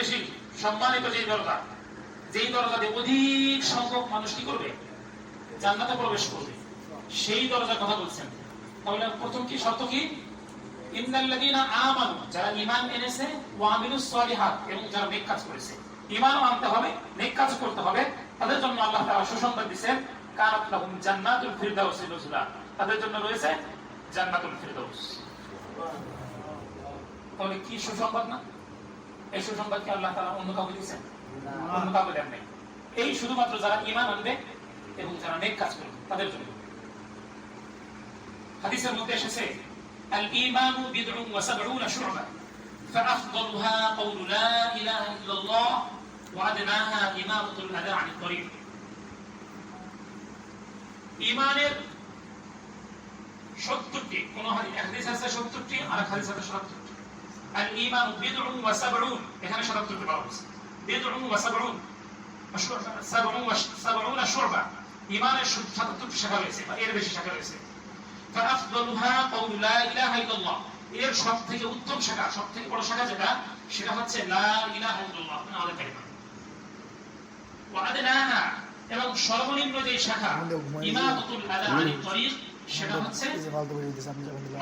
বেশি সম্মানিত যেই দরজা, যেই দরজা দিয়ে অধিক সংখ্যক মানুষ কি করবে, জান্নাতে প্রবেশ করবে, সেই দরজার কথা বলছেন। তাহলে প্রথম কি শর্ত কি? ইন্নাল্লাযীনা আমানু, যারা ঈমান এনেছে, ওয়া আমিলুস সালিহাত, এবং যারা নেক কাজ করেছে। ঈমান আনতে হবে, নেক কাজ করতে হবে, তাদের জন্য আল্লাহ তাআলা সুসংবাদ দিবেন, কানাত লাহুম জান্নাতুল ফিরদাউস নুজুলা, তাদের জন্য রয়েছে জান্নাতুল ফিরদাউস। তাহলে কি সুসংবাদ না? এই সুসংবাদ কি আল্লাহ তাআলা অন্য কাউকে দিয়েছেন? অন্য কাউকে দেন নাই। এই শুধুমাত্র যারা ঈমান আনবে এবং যারা নেক কাজ করবে তাদের জন্য। হাদিসের মধ্যে এসেছে, আল ঈমানু বিদউন ওয়া সাবউনা শু'বা ফাআফদালুহা কাওলু লা ইলাহা ইল্লাল্লাহ ওয়া আদনাহা ইমামাতুল আযা আনিত তরিক। ঈমানের 70টি, কোন হাদিস আছে 70টি, আর হাদিস আছে 77টি। আল ঈমানু বিদউন ওয়া সাবউন, এখানে 77টি বলা হয়েছে। বিদউন ওয়া সাবউন, সাবউনা শু'বা, ঈমানের 77টি শাখা রয়েছে বা এর বেশি শাখা রয়েছে। ফাআফদালুহা কাওলু লা ইলাহা ইল্লাল্লাহ, এর সবথেকে উত্তম শাখা, সবথেকে বড় শাখা যেটা, সেটা হচ্ছে লা ইলাহা ইল্লাল্লাহ, আমাদের কালিমা। ওয়া আদনাহা, এবং সর্বনিম্ন যে শাখা ইমামাতুল আযা আনিত তরিক, সেটা হচ্ছে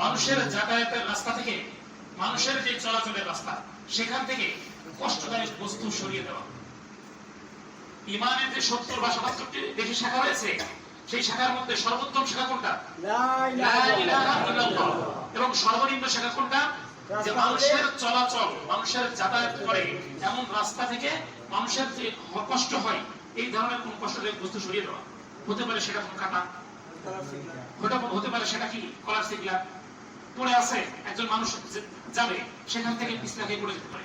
মানুষের যাতায়াতের রাস্তা থেকে, মানুষের যে চলাচলের রাস্তা, সেখান থেকে কষ্টদায়ক বস্তু সরিয়ে দেওয়া। ঈমানের যে 70 বা 77টি বেশি শাখা রয়েছে, সেই শাখার মধ্যে সর্বোত্তম শাখা কোনটা? লা ইলাহা ইল্লাল্লাহ। এবং সর্বনিম্ন শাখা কোনটা? যে মানুষের চলাচল, মানুষের যাতায়াত করে এমন রাস্তা থেকে মানুষের যে কষ্ট হয়, এই ধরনের কোন কষ্টদায়ক বস্তু সরিয়ে দেওয়া। হতে পারে সেটা কোন কাটা, হতে পারে সেটা কি কলার সিগলা পড়ে আছে, একজন মানুষ যাবে, সেখান থেকে পিছলা খেয়ে পড়ে যেতে পারে।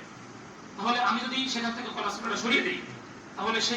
তাহলে আমি যদি সেখান থেকে কলার সিগলাটা সরিয়ে দিই, তাহলে সে